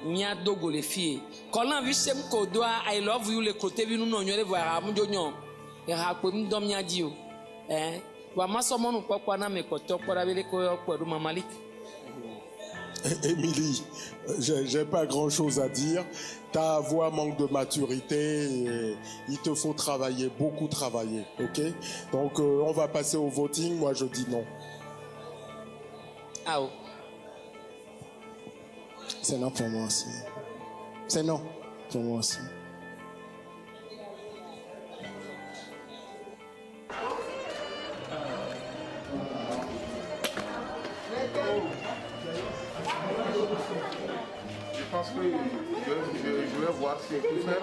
Nya dogo les filles. Quand visem ko doa I love you le côté vi nous nyore voira mu jonyo. E ha ko mi dom nya di o. Wa masomo nu pokwa na me ko to pora bele ko ko Mamalik. Émilie, j'ai pas grand chose à dire. Ta voix manque de maturité et il te faut travailler, beaucoup travailler, ok? Donc on va passer au voting, moi je dis non. Ah oh. C'est non pour moi aussi. C'est non pour moi aussi. Je pense que je vais voir ce qu'il peut faire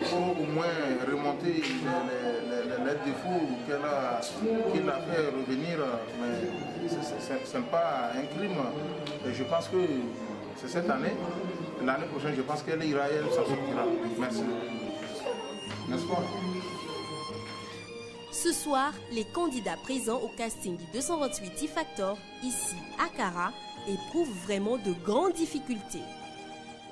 pour au moins remonter les défauts qu'il a fait revenir. Mais ce n'est pas un crime. Et je pense que c'est cette année. L'année prochaine, je pense qu'elle ira, elle s'en sortira. Merci. N'est-ce pas? Ce soir, les candidats présents au casting du 228 T-Factor, ici à Kara, éprouvent vraiment de grandes difficultés.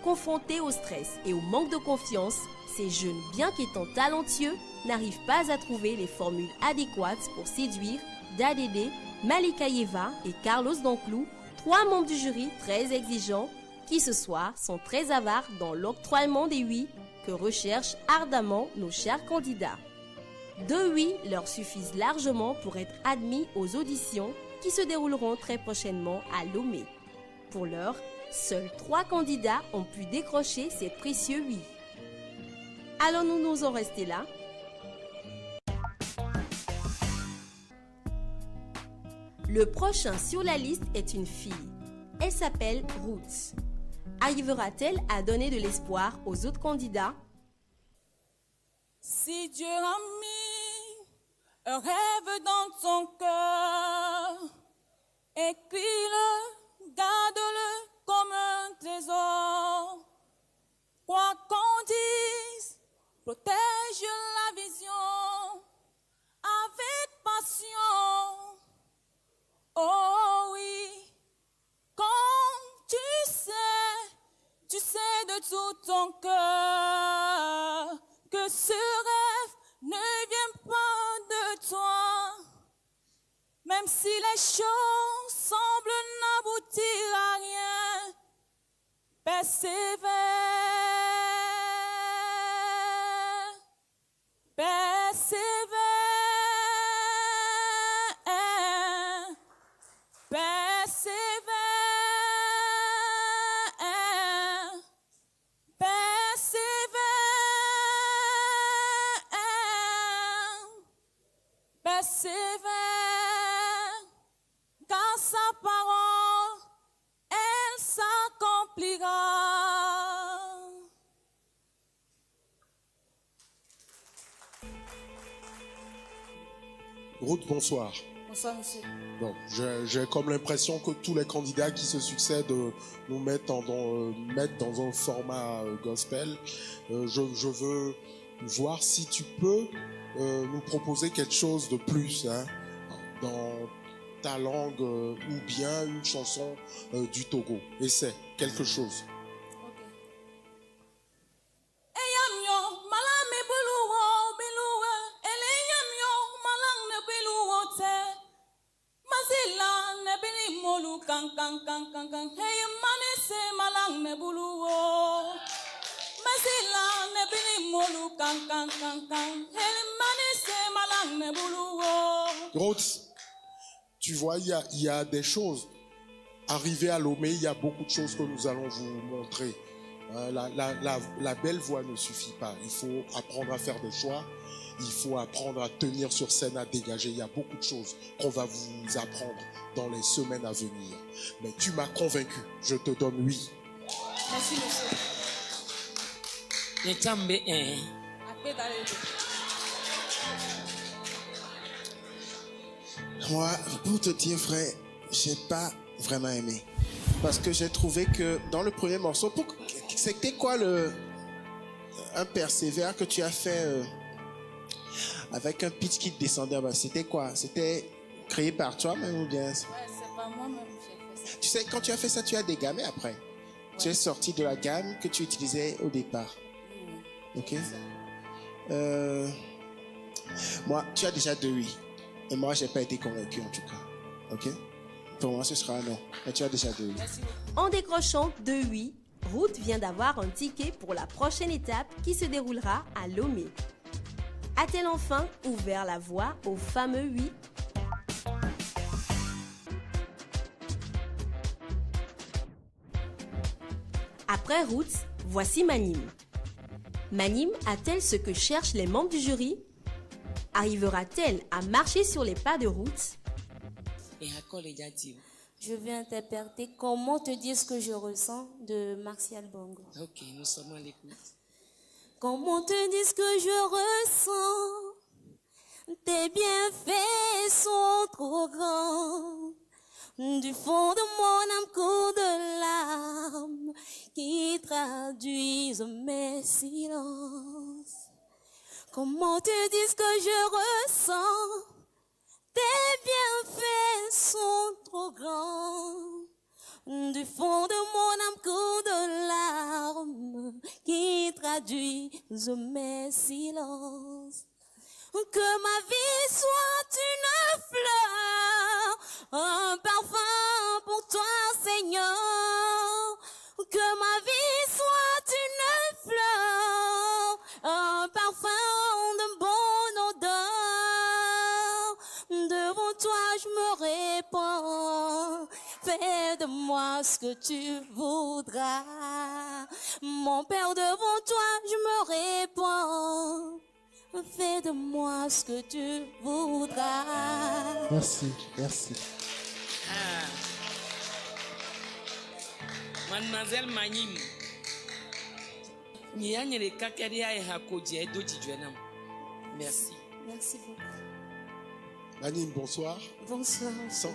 Confrontés au stress et au manque de confiance, ces jeunes, bien qu'étant talentueux, n'arrivent pas à trouver les formules adéquates pour séduire Dadede, Malika Yeva et Carlos Danclou, 3 membres du jury très exigeants qui ce soir sont très avares dans l'octroiement des oui que recherchent ardemment nos chers candidats. 2 oui leur suffisent largement pour être admis aux auditions qui se dérouleront très prochainement à Lomé. Pour l'heure, seuls 3 candidats ont pu décrocher ces précieux oui. Allons-nous nous en rester là? Le prochain sur la liste est une fille. Elle s'appelle Ruth. Arrivera-t-elle à donner de l'espoir aux autres candidats? Si Dieu a mis un rêve dans ton cœur, écris-le, garde-le comme un trésor. Quoi qu'on dise, protège la vision avec passion. Oh oui, quand tu sais de tout ton cœur que ce rêve ne vient pas de toi. Même si les choses semblent n'aboutir à rien, persévère, persévère, persévère, persévère, persévère, car sa parole, elle s'accomplira. Ruth, bonsoir. Bonsoir, monsieur. Bon, j'ai comme l'impression que tous les candidats qui se succèdent nous mettent dans un format gospel. Je veux voir si tu peux nous proposer quelque chose de plus dans ta langue ou bien une chanson du Togo. Essaie quelque chose. Ruth, tu vois, il y a des choses. Arrivé à Lomé, il y a beaucoup de choses que nous allons vous montrer. La belle voix ne suffit pas. Il faut apprendre à faire des choix. Il faut apprendre à tenir sur scène, à dégager. Il y a beaucoup de choses qu'on va vous apprendre dans les semaines à venir. Mais tu m'as convaincu. Je te donne oui. Merci, monsieur. Moi, pour te dire vrai, j'ai pas vraiment aimé. Parce que j'ai trouvé que dans le premier morceau, c'était quoi un persévère que tu as fait avec un pitch qui descendait bas? C'était quoi? C'était créé par toi-même ou bien? Ouais, c'est pas moi-même qui ai fait ça. Tu sais, quand tu as fait ça, tu as dégamé après. Tu es sorti de la gamme que tu utilisais au départ. Ok. Moi, tu as déjà 2 oui. Et moi, j'ai pas été convaincu en tout cas. Ok. Pour moi, ce sera un non. Mais tu as déjà 2 oui. En décrochant 2 oui, Ruth vient d'avoir un ticket pour la prochaine étape qui se déroulera à Lomé. A-t-elle enfin ouvert la voie au fameux oui? Après Ruth, voici Manim. Manim a-t-elle ce que cherchent les membres du jury? Arrivera-t-elle à marcher sur les pas de Ruth? Je vais interpréter Comment te dire ce que je ressens de Martial Bongo. Ok, nous sommes à l'écoute. Comment te dire ce que je ressens? Tes bienfaits sont trop grands. Du fond de mon âme coule de larmes qui traduisent mes silences. Comment te dire ce que je ressens? Tes bienfaits sont trop grands. Du fond de mon âme coule de larmes qui traduisent mes silences. Que ma vie soit une fleur, un parfum pour toi, Seigneur. Que ma vie soit une fleur, un parfum de bonne odeur. Devant toi, je me répands. Fais de moi ce que tu voudras. Mon Père, devant toi, je me répands. Fais de moi ce que tu voudras. Merci, merci. Mademoiselle Manim. Merci. Merci beaucoup. Manim, bonsoir. Bonsoir.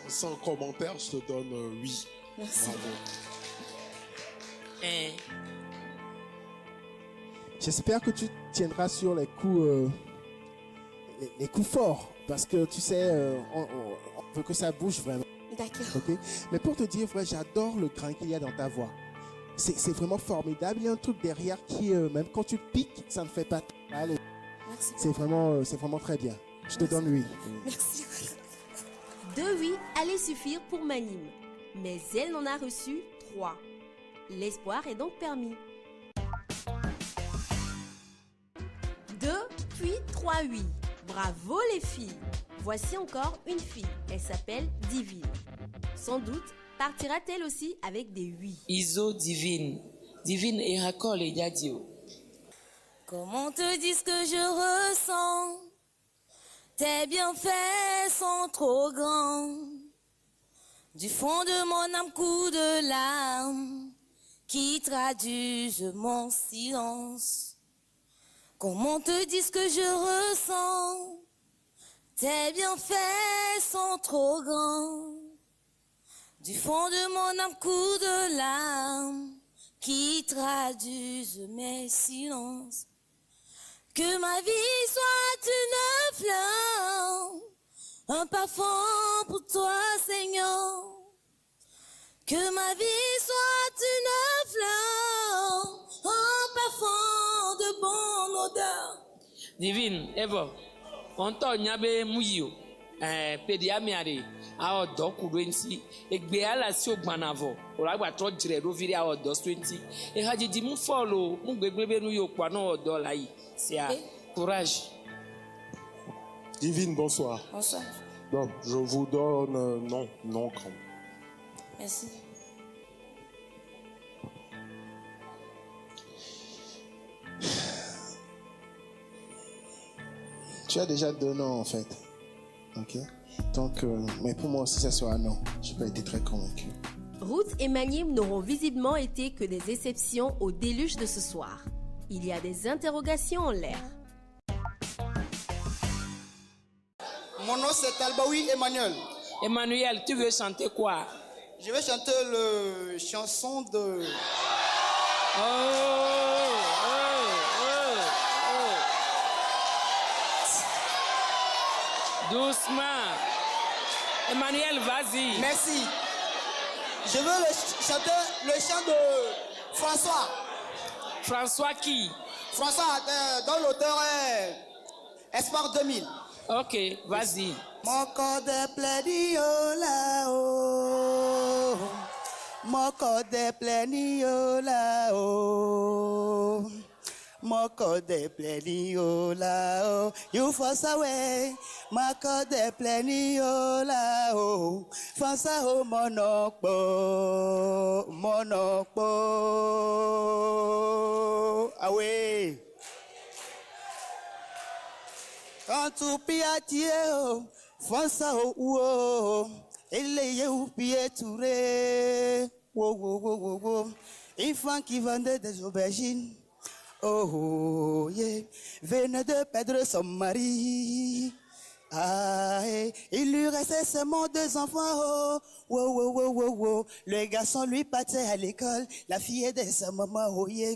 Sans commentaire, je te donne oui. Merci. Bravo. J'espère que tu tiendras sur les coups, les coups forts, parce que tu sais, on veut que ça bouge vraiment. D'accord. Ok. Mais pour te dire, vrai, j'adore le grain qu'il y a dans ta voix. C'est vraiment formidable. Il y a un truc derrière qui, même quand tu piques, ça ne fait pas mal. Merci. C'est vraiment très bien. Je te donne oui. Merci. 2 oui allaient suffire pour Manim, mais elle n'en a reçu 3. L'espoir est donc permis. 2 puis 3 oui. Bravo les filles. Voici encore une fille. Elle s'appelle Divine. Sans doute partira-t-elle aussi avec des oui. Iso Divine. Divine et Hakol et Yadio. Comment te dire ce que je ressens? Tes bienfaits sont trop grands. Du fond de mon âme coule de larmes qui traduisent mon silence. Comment te dire ce que je ressens? Tes bienfaits sont trop grands. Du fond de mon âme coule de larmes qui traduisent mes silences. Que ma vie soit une fleur, un parfum pour toi, Seigneur. Que ma vie soit une fleur, un parfum de bonne odeur. Divine, Evo. On t'a nyabe mouyo. Pédiamiare. A odo kurensi. Egbe ala si ogbanavo. Ola gba to jire ro viri a odo 20. E hajiji mu follow. Mu gbegbebe nu yo kwa no odo la yi. Courage. Divine, bonsoir. Bonsoir. Donc, je vous donne non quand. Merci. Tu as déjà 2 noms en fait. Ok. Donc, mais pour moi aussi, ça sera non. Je n'ai pas été très convaincu. Ruth et Manim n'auront visiblement été que des exceptions au déluge de ce soir. Il y a des interrogations en l'air. Mon nom c'est Albaoui Emmanuel. Emmanuel, tu veux chanter quoi? Je vais chanter la chanson de... Doucement. Emmanuel, vas-y. Merci. Je veux chanter le chant de François. François qui? François, dont l'auteur est Espoir 2000. Ok, vas-y. Mon corps de plénio là-haut. Mon corps de plénio là-haut. Mon corps de plénio là-haut. You force away. Mon corps de plénio là-haut. Force au monokpo. Monokpo. Ah oui. Quand tu piatier, fonça o ele eu pieture, enfant qui vendait des aubergines, oh yeah, venait de perdre son mari. Ah, il lui restait seulement 2 enfants, oh. Le garçon lui partait à l'école, la fille aidait sa maman, oh yeah.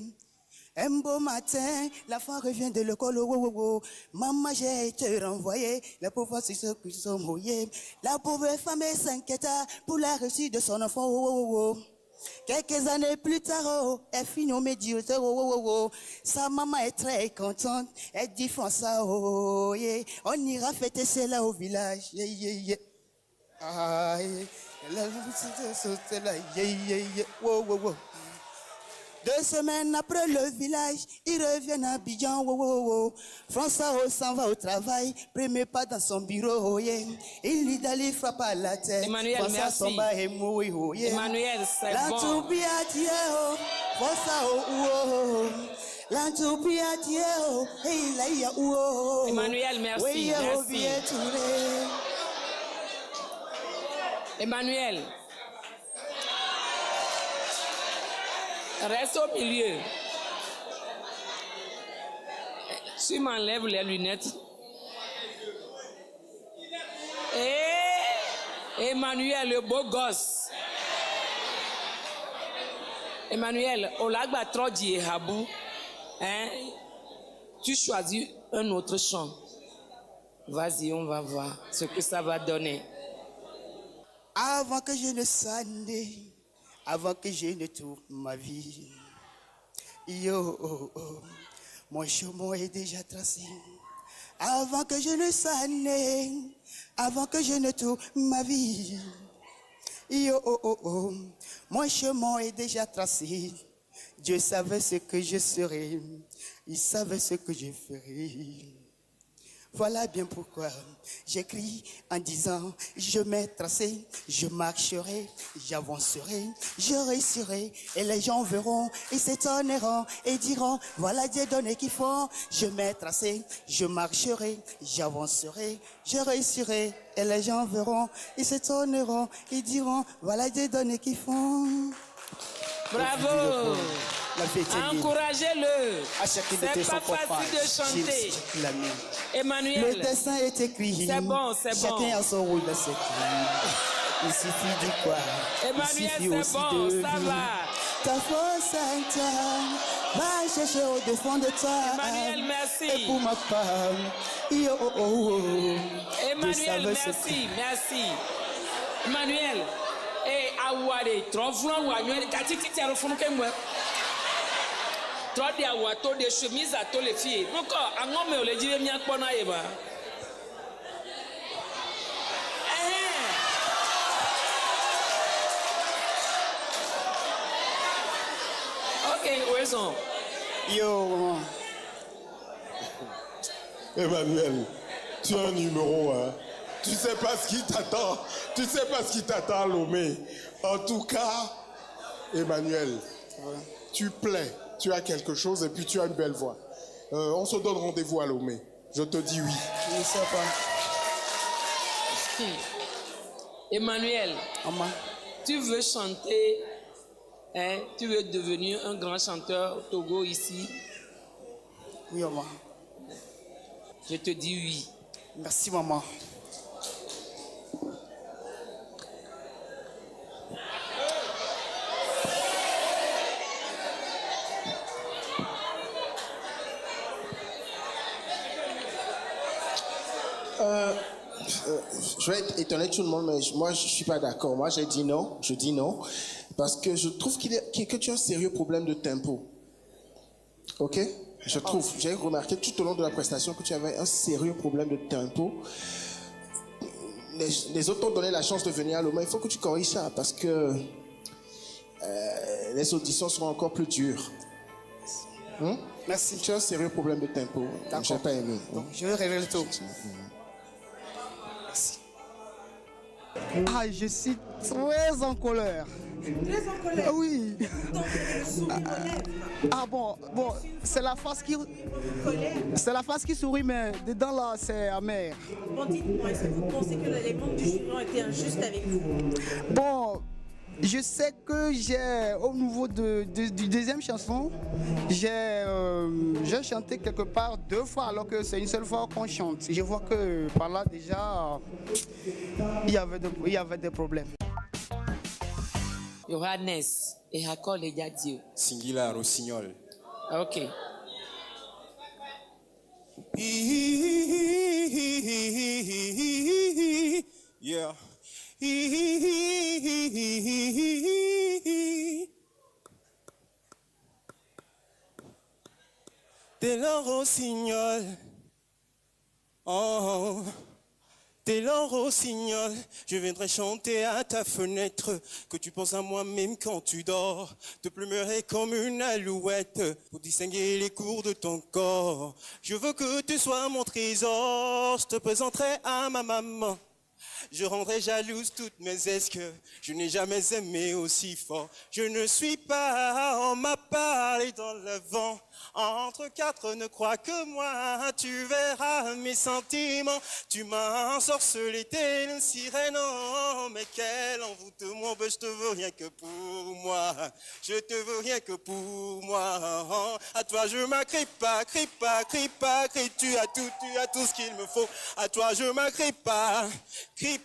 Un beau matin, la femme revient de l'école, oh. Maman, j'ai été renvoyée, la pauvre c'est ce qu'ils sont mouillés. La pauvre femme s'inquiéta pour la réussite de son enfant, oh. Quelques années plus tard, elle finit au médium, oh. Sa maman est très contente, elle dit François, oh, yeah. On ira fêter cela au village, yeah. Ah, yeah. Oh. 2 semaines après le village, ils reviennent à Abidjan. François s'en va au travail, premier pas dans son bureau. Il lui d'aller frappe à la tête. Emmanuel, François merci. tombe et mouille. Emmanuel, c'est bon. Emmanuel, merci. Emmanuel. Reste au milieu. Tu m'enlèves les lunettes. Emmanuel, le beau gosse. Emmanuel, au lagba Trodi et Habou, tu choisis un autre chant. Vas-y, on va voir ce que ça va donner. Avant que je ne sois né, avant que je ne trouve ma vie, mon chemin est déjà tracé. Avant que je ne sois né, avant que je ne trouve ma vie, mon chemin est déjà tracé. Dieu savait ce que je serais, il savait ce que je ferais. Voilà bien pourquoi j'écris en disant, je m'ai tracé, je marcherai, j'avancerai, je réussirai, et les gens verront, ils s'étonneront, et diront, voilà Dieu donné qu'ils font. Je m'ai tracé, je marcherai, j'avancerai, je réussirai, et les gens verront, ils s'étonneront, ils diront, voilà Dieu donné qu'ils font. Bravo! Encouragez-le. C'est pas facile de chanter. Emmanuel. Le dessin est écrit. C'est bon, c'est bon. Chacun a son rôle dans cette vie. Il suffit d'y croire. Emmanuel, c'est bon, ça va. Ta force interne va chercher au-devant de toi. Emmanuel, merci. Et pour ma part, Emmanuel, merci. Emmanuel. Awade, trofuna wa nyoe kati kiti arofunu kemwe. Trodi awato de chemise ato le fie. Nko angome ole jire mi akpo na yeba. OK, Oison. Yo. Emmanuel, tu as un numéro, hein. Tu sais pas ce qui t'attend. Tu sais pas ce qui t'attend, Lomé. En tout cas, Emmanuel, tu plais. Tu as quelque chose et puis tu as une belle voix. On se donne rendez-vous à Lomé. Je te dis oui. Je ne sais pas. Emmanuel, tu veux chanter, tu veux devenir un grand chanteur au Togo ici? Oui, maman. Je te dis oui. Merci, maman. Je vais être étonné de tout le monde, mais moi, je ne suis pas d'accord. Moi, je dis non. Parce que je trouve que tu as un sérieux problème de tempo. Ok? Je trouve, j'ai remarqué tout au long de la prestation que tu avais un sérieux problème de tempo. Les autres t'ont donné la chance de venir à Loma. Il faut que tu corriges ça parce que les auditions seront encore plus dures. Merci. Tu as un sérieux problème de tempo. J'ai pas aimé. Donc, je vais régler le tout. Ah, je suis très en colère. Très en colère. Oui. Ah bon, c'est la face qui... C'est la face qui sourit, mais dedans là, c'est amer. Bon, dites-moi, est-ce que vous pensez que les membres du jury ont été injustes avec vous? Bon, je sais que j'ai, au niveau du deuxième chanson, j'ai chanté quelque part 2 fois alors que c'est une seule fois qu'on chante. Je vois que par là déjà, il y avait des problèmes. Johannes et Hakol et Yadio. Singila Rossignol. Ok. Yeah. T'es le rossignol. Oh. T'es le rossignol, je viendrai chanter à ta fenêtre, que tu penses à moi-même quand tu dors, te plumerai comme une alouette, pour distinguer les cours de ton corps. Je veux que tu sois mon trésor, je te présenterai à ma maman. Je rendrai jalouse toutes mes esques, je n'ai jamais aimé aussi fort. Je ne suis pas, on m'a parlé dans le vent. Entre 4, ne crois que moi, tu verras mes sentiments. Tu m'as ensorcelé, t'es une sirène, oh, mais quelle envoûtement, je te veux rien que pour moi. Je te veux rien que pour moi. À toi je m'accrie pas, crie pas, crie pas, crie, tu as tout ce qu'il me faut. À toi je m'accrie pas, crie,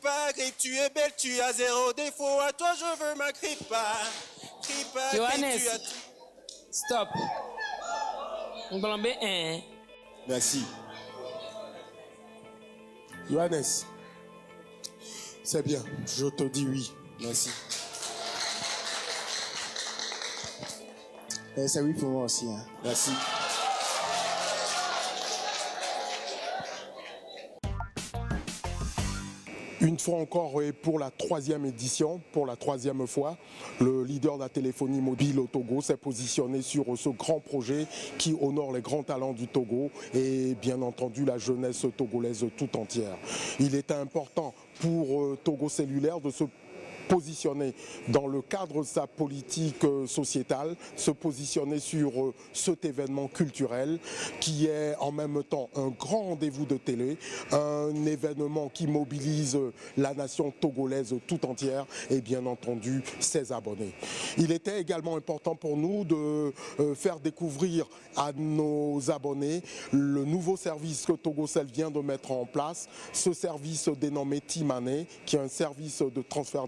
tu es belle, tu as 0 défaut. À toi je veux m'accrie pas, crie pas, Johannes, tu as... stop. Merci. Johannes, c'est bien, je te dis oui. Merci. C'est oui pour moi aussi. Hein. Merci. Une fois encore et pour la 3e édition, pour la 3e fois, le leader de la téléphonie mobile au Togo s'est positionné sur ce grand projet qui honore les grands talents du Togo et bien entendu la jeunesse togolaise tout entière. Il était important pour Togo Cellulaire de se positionner dans le cadre de sa politique sociétale, se positionner sur cet événement culturel qui est en même temps un grand rendez-vous de télé, un événement qui mobilise la nation togolaise tout entière et bien entendu ses abonnés. Il était également important pour nous de faire découvrir à nos abonnés le nouveau service que Togocel vient de mettre en place, ce service dénommé Timane, qui est un service de transfert d'argent